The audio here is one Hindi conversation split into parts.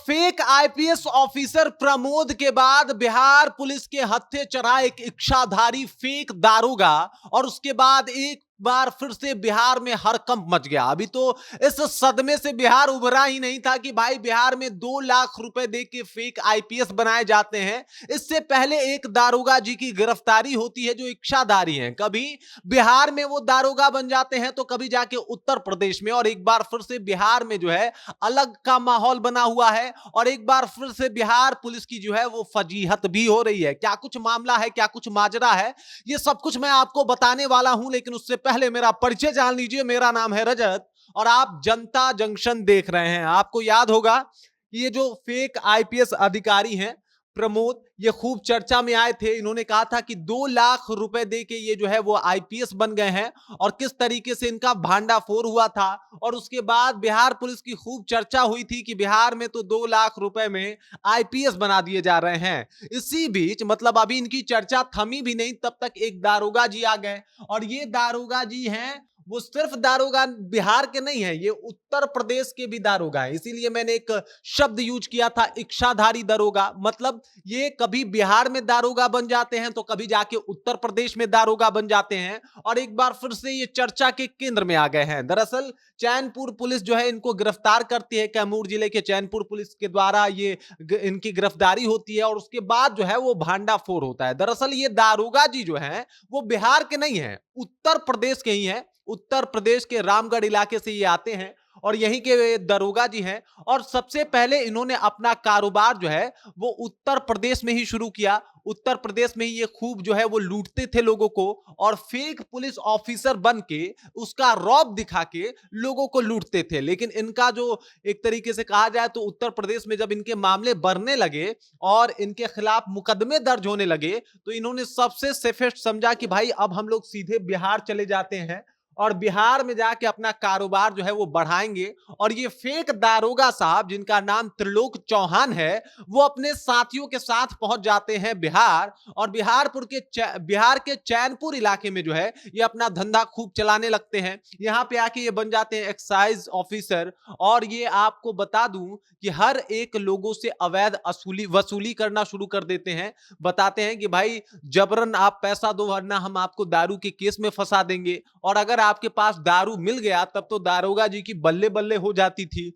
फेक आईपीएस ऑफिसर प्रमोद के बाद बिहार पुलिस के हत्थे चढ़ा एक इच्छाधारी फेक दारोगा और उसके बाद एक बार फिर से बिहार में हड़कंप मच गया। अभी तो इस सदमे से बिहार उभरा ही नहीं था कि भाई बिहार में 2 लाख रुपए दे के फेक आईपीएस बनाए जाते हैं। इससे पहले एक दारोगा जी की गिरफ्तारी होती है जो इच्छाधारी हैं। कभी बिहार में वो दारोगा बन जाते हैं तो कभी जाके उत्तर प्रदेश में, और एक बार फिर से बिहार में जो है अलग का माहौल बना हुआ है और एक बार फिर से बिहार पुलिस की जो है वो फजीहत भी हो रही है। क्या कुछ मामला है, क्या कुछ माजरा है, ये सब कुछ मैं आपको बताने वाला हूं, लेकिन उससे पहले मेरा परिचय जान लीजिए। मेरा नाम है रजत और आप जनता जंक्शन देख रहे हैं। आपको याद होगा कि ये जो फेक आईपीएस अधिकारी हैं प्रमोद, ये खूब चर्चा में आए थे। इन्होंने कहा था कि 2 लाख रुपए दे के ये जो है वो आईपीएस बन गए हैं और किस तरीके से इनका भांडाफोड़ हुआ था। और उसके बाद बिहार पुलिस की खूब चर्चा हुई थी कि बिहार में तो 2 लाख रुपए में आईपीएस बना दिए जा रहे हैं। इसी बीच मतलब अभी इनकी चर्चा थमी भी नहीं, तब तक एक दारोगा जी आ गए और ये दारोगा जी हैं वो सिर्फ दारोगा बिहार के नहीं है, ये उत्तर प्रदेश के भी दारोगा है। इसीलिए मैंने एक शब्द यूज किया था, इच्छाधारी दारोगा। मतलब ये कभी बिहार में दारोगा बन जाते हैं तो कभी जाके उत्तर प्रदेश में दारोगा बन जाते हैं और एक बार फिर से ये चर्चा के केंद्र में आ गए हैं। दरअसल चैनपुर पुलिस जो है इनको गिरफ्तार करती है। कैमूर जिले के चैनपुर पुलिस के द्वारा ये इनकी गिरफ्तारी होती है और उसके बाद जो है वो भांडाफोड़ होता है। दरअसल ये दारोगा जी जो है वो बिहार के नहीं है, उत्तर प्रदेश के ही हैं। उत्तर प्रदेश के रामगढ़ इलाके से ये आते हैं और यहीं के दरोगा जी हैं। और सबसे पहले इन्होंने अपना कारोबार जो है वो उत्तर प्रदेश में ही शुरू किया। उत्तर प्रदेश में ही ये खूब जो है वो लूटते थे लोगों को और फेक पुलिस ऑफिसर बन के उसका रौब दिखा के लोगों को लूटते थे। लेकिन इनका जो एक तरीके से कहा जाए तो उत्तर प्रदेश में जब इनके मामले बढ़ने लगे और इनके खिलाफ मुकदमे दर्ज होने लगे तो इन्होंने सबसे सेफेस्ट समझा कि भाई अब हम लोग सीधे बिहार चले जाते हैं और बिहार में जाके अपना कारोबार जो है वो बढ़ाएंगे। और ये फेक दारोगा साहब जिनका नाम त्रिलोक चौहान है वो अपने साथियों के साथ पहुंच जाते हैं बिहार और बिहार के चैनपुर इलाके में जो है ये अपना धंधा खूब चलाने लगते हैं। यहाँ पे आके ये बन जाते हैं एक्साइज ऑफिसर और ये आपको बता दूं कि हर एक लोगों से अवैध वसूली करना शुरू कर देते हैं। बताते हैं कि भाई जबरन आप पैसा दो वरना हम आपको दारू के केस में फंसा देंगे। और अगर आपके पास दारू मिल गया तब तो दारोगा जी की बल्ले बल्ले हो जाती थी।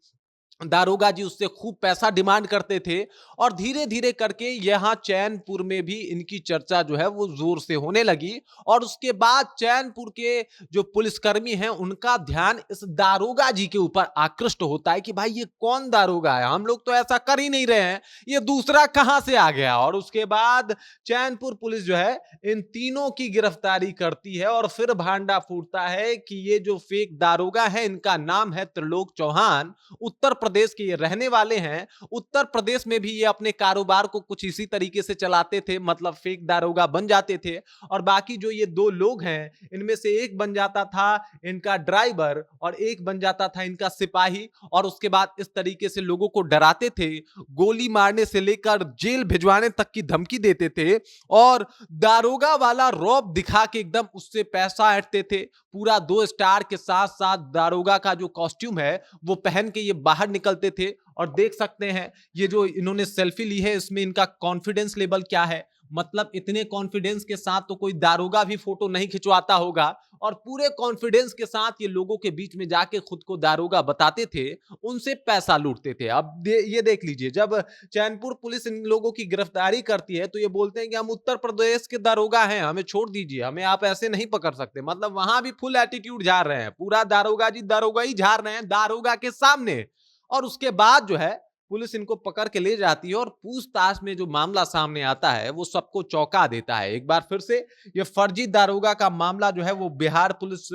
दारोगा जी उससे खूब पैसा डिमांड करते थे और धीरे धीरे करके यहां चैनपुर में भी इनकी चर्चा जो है वो जोर से होने लगी। और उसके बाद चैनपुर के जो पुलिसकर्मी हैं उनका ध्यान इस दारोगा जी के ऊपर आकृष्ट होता है कि भाई ये कौन दारोगा है, हम लोग तो ऐसा कर ही नहीं रहे हैं, ये दूसरा कहां से आ गया। और उसके बाद चैनपुर पुलिस जो है इन तीनों की गिरफ्तारी करती है और फिर भांडा फूटता है कि ये जो फेक दारोगा है इनका नाम है त्रिलोक चौहान, उत्तर प्रदेश के ये रहने वाले हैं। उत्तर प्रदेश में भी ये अपने कारोबार को कुछ इसी तरीके से चलाते थे, मतलब फेक दारोगा बन जाते थे और बाकी जो ये 2 लोग हैं इनमें से एक बन जाता था इनका ड्राइवर और एक बन जाता था इनका सिपाही। और उसके बाद इस तरीके से लोगों को डराते थे, गोली मारने से लेकर जेल भिजवाने तक की धमकी देते थे और दारोगा वाला रौब दिखा के एकदम उससे पैसा ऐंठते थे। पूरा 2 स्टार के साथ साथ दारोगा का जो कॉस्ट्यूम है वो पहन के ये बाहर निकलते थे। और देख सकते हैं ये जो इन्होंने सेल्फी ली है इसमें इनका कॉन्फिडेंस लेवल क्या है। मतलब इतने कॉन्फिडेंस के साथ तो कोई दारोगा भी फोटो नहीं खिंचवाता होगा और पूरे कॉन्फिडेंस के साथ ये लोगों के बीच में जाके खुद को दारोगा बताते थे, उनसे पैसा लूटते थे। अब ये देख लीजिए, जब चैनपुर पुलिस इन लोगों की गिरफ्तारी करती है तो ये बोलते हैं कि हम उत्तर प्रदेश के दारोगा हैं, हमें छोड़ दीजिए, हमें आप ऐसे नहीं पकड़ सकते। मतलब वहां भी फुल एटीट्यूड झाड़ रहे हैं, पूरा दारोगा जी दारोगा ही झाड़ रहे हैं दारोगा के सामने। और उसके बाद जो है पुलिस इनको पकड़ के ले जाती है और पूछताछ में जो मामला सामने आता है वो सबको चौंका देता है। एक बार फिर से ये फर्जी दारोगा का मामला जो है वो बिहार पुलिस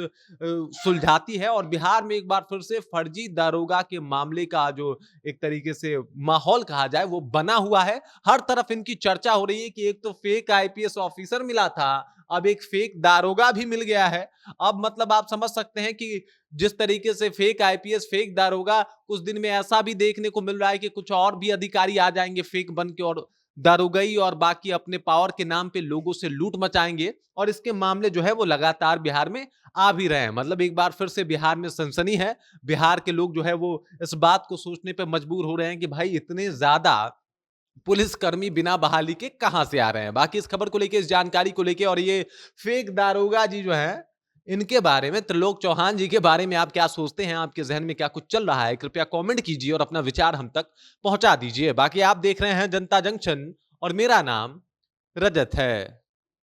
सुलझाती है और बिहार में एक बार फिर से फर्जी दारोगा के मामले का जो एक तरीके से माहौल कहा जाए वो बना हुआ है। हर तरफ इनकी चर्चा हो रही है कि एक तो फेक आईपीएस ऑफिसर मिला था, अब एक फेक दारोगा भी मिल गया है। अब मतलब आप समझ सकते हैं कि जिस तरीके से फेक आईपीएस फेक दारोगा, कुछ दिन में ऐसा भी देखने को मिल रहा है कि कुछ और भी अधिकारी आ जाएंगे फेक बन के और दारोगाई और बाकी अपने पावर के नाम पे लोगों से लूट मचाएंगे और इसके मामले जो है वो लगातार बिहार में आ भी रहे हैं। मतलब एक बार फिर से बिहार में सनसनी है। बिहार के लोग जो है वो इस बात को सोचने पे मजबूर हो रहे हैं कि भाई इतने ज्यादा पुलिसकर्मी बिना बहाली के कहां से आ रहे हैं। बाकी इस खबर को लेके, इस जानकारी को लेके और ये फेक दारोगा जी जो है इनके बारे में, त्रिलोक चौहान जी के बारे में आप क्या सोचते हैं? आपके जहन में क्या कुछ चल रहा है? कृपया कमेंट कीजिए और अपना विचार हम तक पहुंचा दीजिए। बाकी आप देख रहे हैं जनता जंक्शन और मेरा नाम रजत है।